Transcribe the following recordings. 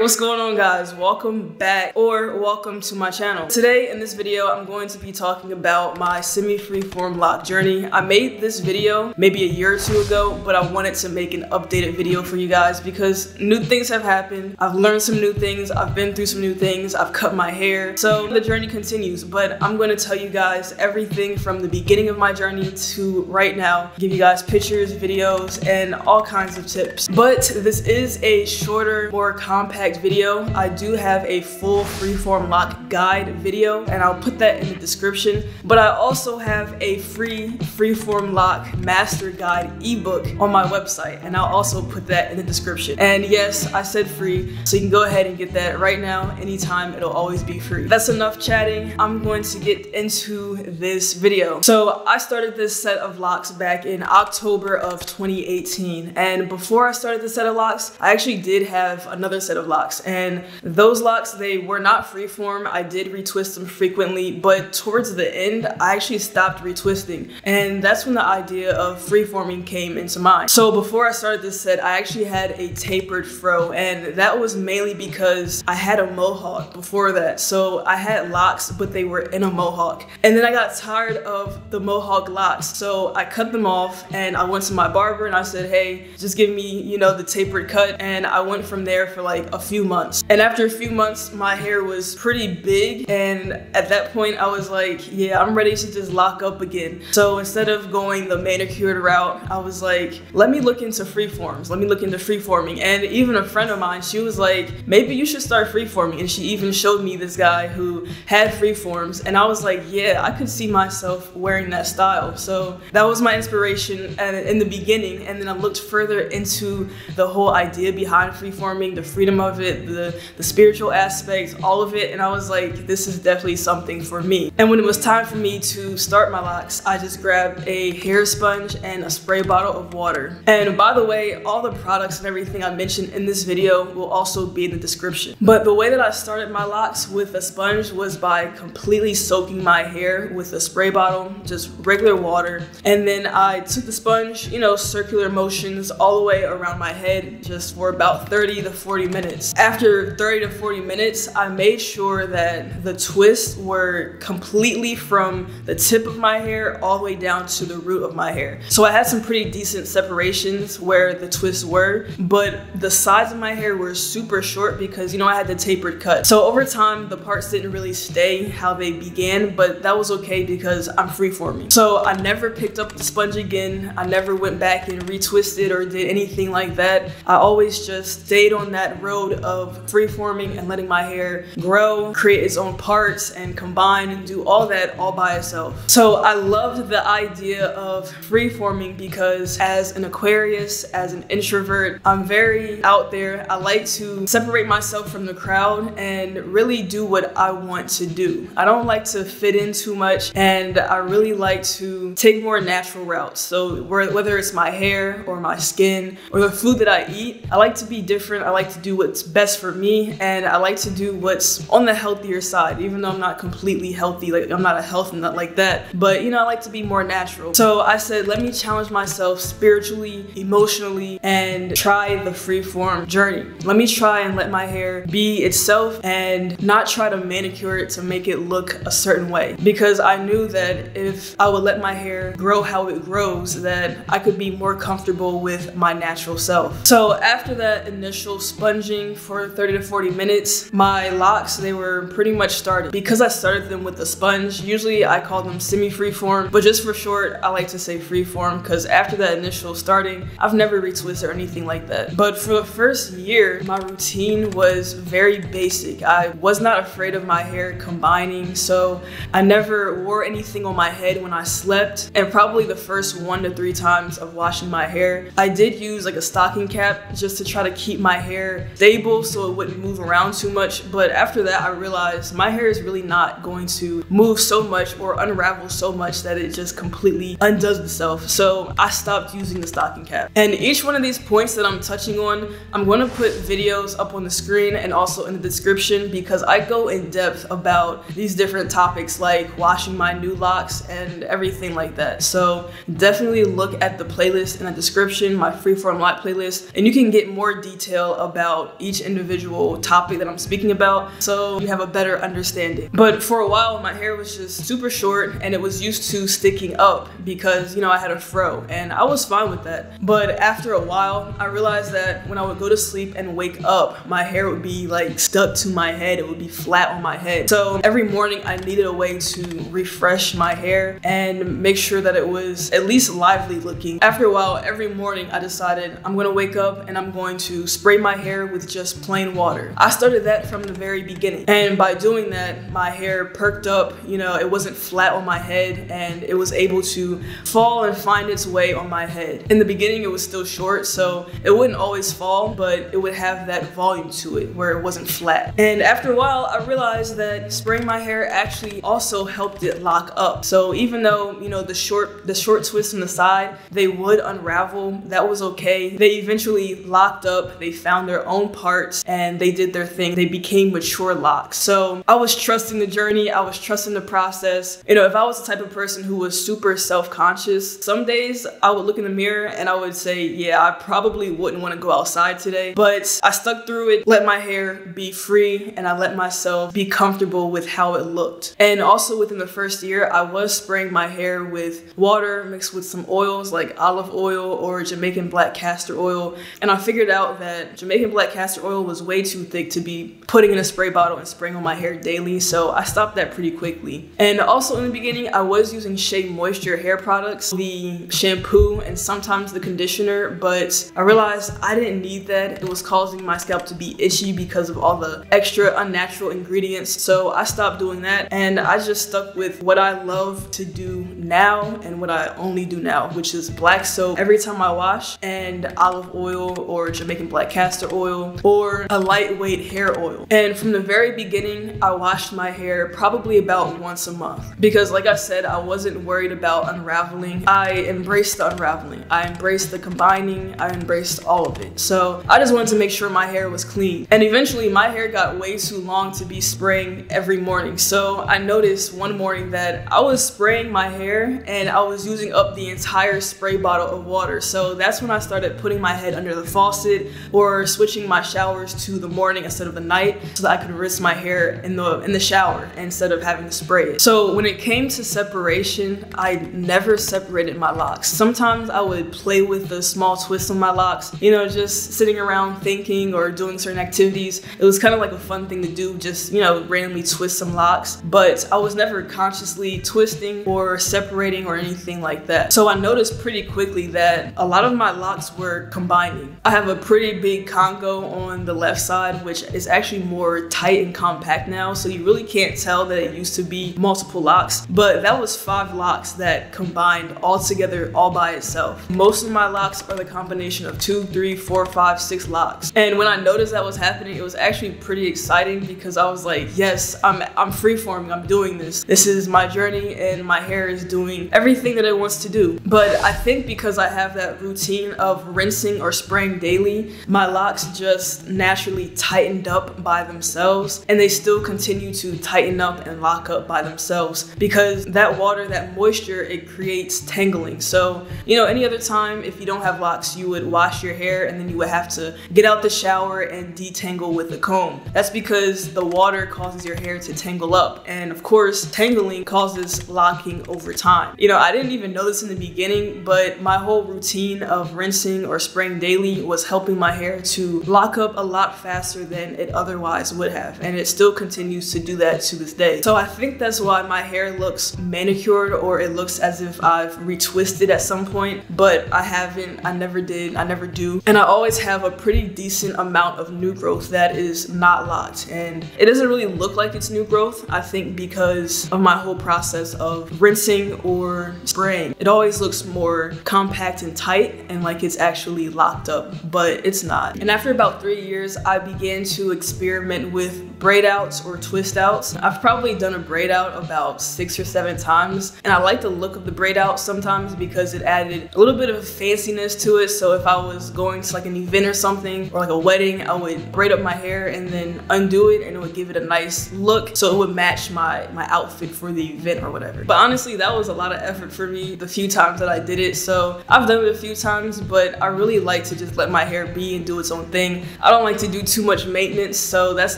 What's going on, guys? Welcome back, or welcome to my channel. Today in this video I'm going to be talking about my semi-freeform lock journey. I made this video maybe a year or two ago, but I wanted to make an updated video for you guys because new things have happened. I've learned some new things, I've been through some new things, I've cut my hair, so the journey continues. But I'm going to tell you guys everything from the beginning of my journey to right now, give you guys pictures, videos, and all kinds of tips. But this is a shorter, more compact video. I do have a full freeform lock guide video, and I'll put that in the description. But I also have a free freeform lock master guide ebook on my website, and I'll also put that in the description. And yes, I said free, so you can go ahead and get that right now, anytime. It'll always be free. That's enough chatting. I'm going to get into this video. So I started this set of locks back in October of 2018, and before I started this set of locks, I actually did have another set of locks. And those locks, they were not freeform. I did retwist them frequently, but towards the end, I actually stopped retwisting. And that's when the idea of freeforming came into mind. So before I started this set, I actually had a tapered fro, and that was mainly because I had a mohawk before that. So I had locks, but they were in a mohawk. And then I got tired of the mohawk locks. So I cut them off and I went to my barber and I said, hey, just give me, you know, the tapered cut. And I went from there for like a few months. And after a few months, my hair was pretty big, and at that point I was like, yeah, I'm ready to just lock up again. So instead of going the manicured route, I was like, let me look into freeforms, let me look into freeforming. And even a friend of mine, she was like, maybe you should start freeforming, and she even showed me this guy who had freeforms, and I was like, yeah, I could see myself wearing that style. So that was my inspiration in the beginning, and then I looked further into the whole idea behind freeforming, the freedom of it, the spiritual aspects, all of it, and I was like, this is definitely something for me. And when it was time for me to start my locks, I just grabbed a hair sponge and a spray bottle of water. And by the way, all the products and everything I mentioned in this video will also be in the description. But the way that I started my locks with a sponge was by completely soaking my hair with a spray bottle, just regular water, and then I took the sponge, you know, circular motions all the way around my head just for about 30 to 40 minutes. After 30 to 40 minutes, I made sure that the twists were completely from the tip of my hair all the way down to the root of my hair. So I had some pretty decent separations where the twists were, but the sides of my hair were super short because, you know, I had the tapered cut. So over time, the parts didn't really stay how they began, but that was okay because I'm freeforming. So I never picked up the sponge again. I never went back and retwisted or did anything like that. I always just stayed on that road of freeforming and letting my hair grow, create its own parts, and combine and do all that all by itself. So I loved the idea of freeforming because as an Aquarius, as an introvert, I'm very out there. I like to separate myself from the crowd and really do what I want to do. I don't like to fit in too much, and I really like to take more natural routes. So whether it's my hair or my skin or the food that I eat, I like to be different. I like to do what's best for me, and I like to do what's on the healthier side, even though I'm not completely healthy. Like, I'm not a health nut like that, but, you know, I like to be more natural. So I said, let me challenge myself spiritually, emotionally, and try the freeform journey. Let me try and let my hair be itself and not try to manicure it to make it look a certain way, because I knew that if I would let my hair grow how it grows, that I could be more comfortable with my natural self. So after that initial sponging for 30 to 40 minutes, my locks, they were pretty much started. Because I started them with a sponge, usually I call them semi-freeform, but just for short, I like to say freeform, because after that initial starting, I've never retwisted or anything like that. But for the first year, my routine was very basic. I was not afraid of my hair combining, so I never wore anything on my head when I slept, and probably the first 1 to 3 times of washing my hair, I did use like a stocking cap just to try to keep my hair stable so it wouldn't move around too much. But after that, I realized my hair is really not going to move so much or unravel so much that it just completely undoes itself. So I stopped using the stocking cap. And each one of these points that I'm touching on, I'm going to put videos up on the screen and also in the description, because I go in depth about these different topics like washing my new locks and everything like that. So definitely look at the playlist in the description, my Freeform Loc playlist, and you can get more detail about each each individual topic that I'm speaking about, so you have a better understanding. But for a while, my hair was just super short and it was used to sticking up because, you know, I had a fro and I was fine with that. But after a while, I realized that when I would go to sleep and wake up, my hair would be like stuck to my head. It would be flat on my head. So every morning I needed a way to refresh my hair and make sure that it was at least lively looking. After a while, every morning I decided I'm gonna wake up and I'm going to spray my hair with just plain water. I started that from the very beginning. And by doing that, my hair perked up, you know, it wasn't flat on my head and it was able to fall and find its way on my head. In the beginning, it was still short, so it wouldn't always fall, but it would have that volume to it where it wasn't flat. And after a while, I realized that spraying my hair actually also helped it lock up. So even though, you know, the short twists on the side, they would unravel, that was okay. They eventually locked up, they found their own parts, and they did their thing. They became mature locks. So I was trusting the journey, I was trusting the process. You know, if I was the type of person who was super self-conscious, some days I would look in the mirror and I would say, yeah, I probably wouldn't want to go outside today. But I stuck through it, let my hair be free, and I let myself be comfortable with how it looked. And also within the first year, I was spraying my hair with water mixed with some oils like olive oil or Jamaican black castor oil. And I figured out that Jamaican black castor oil was way too thick to be putting in a spray bottle and spraying on my hair daily, so I stopped that pretty quickly. And also in the beginning, I was using Shea Moisture hair products, the shampoo and sometimes the conditioner, but I realized I didn't need that. It was causing my scalp to be itchy because of all the extra unnatural ingredients, so I stopped doing that and I just stuck with what I love to do now and what I only do now, which is black soap every time I wash and olive oil or Jamaican black castor oil or a lightweight hair oil. And from the very beginning, I washed my hair probably about once a month because, like I said, I wasn't worried about unraveling. I embraced the unraveling, I embraced the combining, I embraced all of it. So I just wanted to make sure my hair was clean. And eventually my hair got way too long to be spraying every morning. So I noticed one morning that I was spraying my hair and I was using up the entire spray bottle of water. So that's when I started putting my head under the faucet or switching my showers to the morning instead of the night so that I could rinse my hair in the shower instead of having to spray it. So when it came to separation, I never separated my locks. Sometimes I would play with the small twists on my locks, you know, just sitting around thinking or doing certain activities. It was kind of like a fun thing to do, just, you know, randomly twist some locks, but I was never consciously twisting or separating or anything like that. So I noticed pretty quickly that a lot of my locks were combining. I have a pretty big Congo on the left side, which is actually more tight and compact now, so you really can't tell that it used to be multiple locks, but that was 5 locks that combined all together all by itself. Most of my locks are the combination of 2, 3, 4, 5, 6 locks. And when I noticed that was happening, it was actually pretty exciting because I was like, yes, I'm freeforming, I'm doing this. This is my journey and my hair is doing everything that it wants to do. But I think because I have that routine of rinsing or spraying daily, my locks just naturally tightened up by themselves, and they still continue to tighten up and lock up by themselves because that water, that moisture, it creates tangling. So, you know, any other time if you don't have locks, you would wash your hair and then you would have to get out the shower and detangle with a comb. That's because the water causes your hair to tangle up, and of course tangling causes locking over time. You know, I didn't even know this in the beginning, but my whole routine of rinsing or spraying daily was helping my hair to lock up a lot faster than it otherwise would have, and it still continues to do that to this day. So I think that's why my hair looks manicured, or it looks as if I've retwisted at some point, but I haven't, I never did, I never do. And I always have a pretty decent amount of new growth that is not locked, and it doesn't really look like it's new growth, I think, because of my whole process of rinsing or spraying. It always looks more compact and tight and like it's actually locked up, but it's not. And after about 3 years, I began to experiment with braid outs or twist outs. I've probably done a braid out about 6 or 7 times, and I like the look of the braid out sometimes because it added a little bit of fanciness to it. So if I was going to like an event or something, or like a wedding, I would braid up my hair and then undo it, and it would give it a nice look so it would match my outfit for the event or whatever. But honestly, that was a lot of effort for me the few times that I did it. So I've done it a few times, but I really like to just let my hair be and do its own thing. I don't like to do too much maintenance, so that's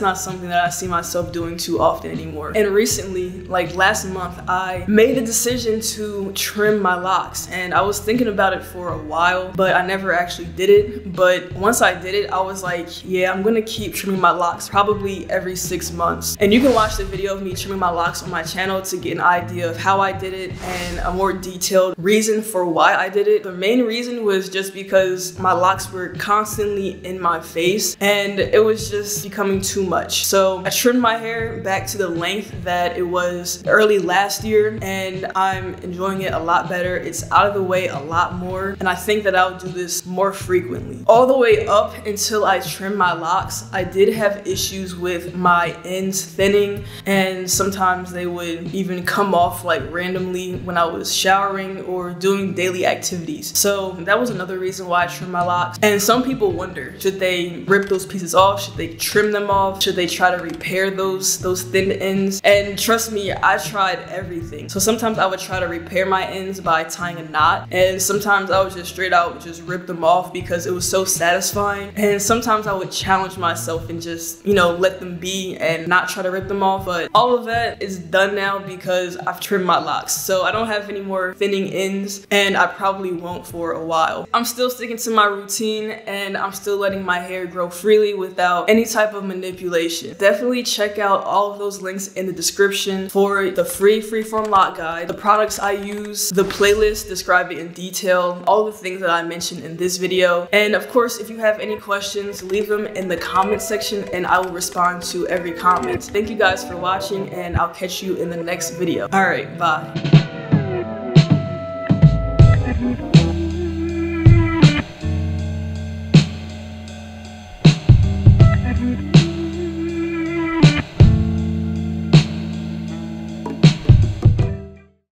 not something that I see myself doing too often anymore. And recently, like last month, I made a decision to trim my locks, and I was thinking about it for a while, but I never actually did it. But once I did it, I was like, yeah, I'm gonna keep trimming my locks probably every 6 months. And you can watch the video of me trimming my locks on my channel to get an idea of how I did it and a more detailed reason for why I did it. The main reason was just because my locks were constantly in my face and it was just becoming too much. So I trimmed my hair back to the length that it was early last year, and I'm enjoying it a lot better. It's out of the way a lot more, and I think that I'll do this more frequently. All the way up until I trimmed my locks, I did have issues with my ends thinning, and sometimes they would even come off like randomly when I was showering or doing daily activities. So that was another reason why I trimmed my locks. And some people wonder, should they rip those pieces off? Should they trim them off? Should they try to repair those thin ends? And trust me, I tried everything. So sometimes I would try to repair my ends by tying a knot, and sometimes I would just straight out just rip them off because it was so satisfying. And sometimes I would challenge myself and just, you know, let them be and not try to rip them off. But all of that is done now because I've trimmed my locks. So I don't have any more thinning ends, and I probably won't for a while. I'm still sticking to my routine, and I'm still letting my hair grow freely without any type of manipulation. Definitely check out all of those links in the description for the free Freeform Loc guide, the products I use, the playlist describing in detail all the things that I mentioned in this video. And of course, if you have any questions, leave them in the comment section and I will respond to every comment. Thank you guys for watching, and I'll catch you in the next video. All right, bye.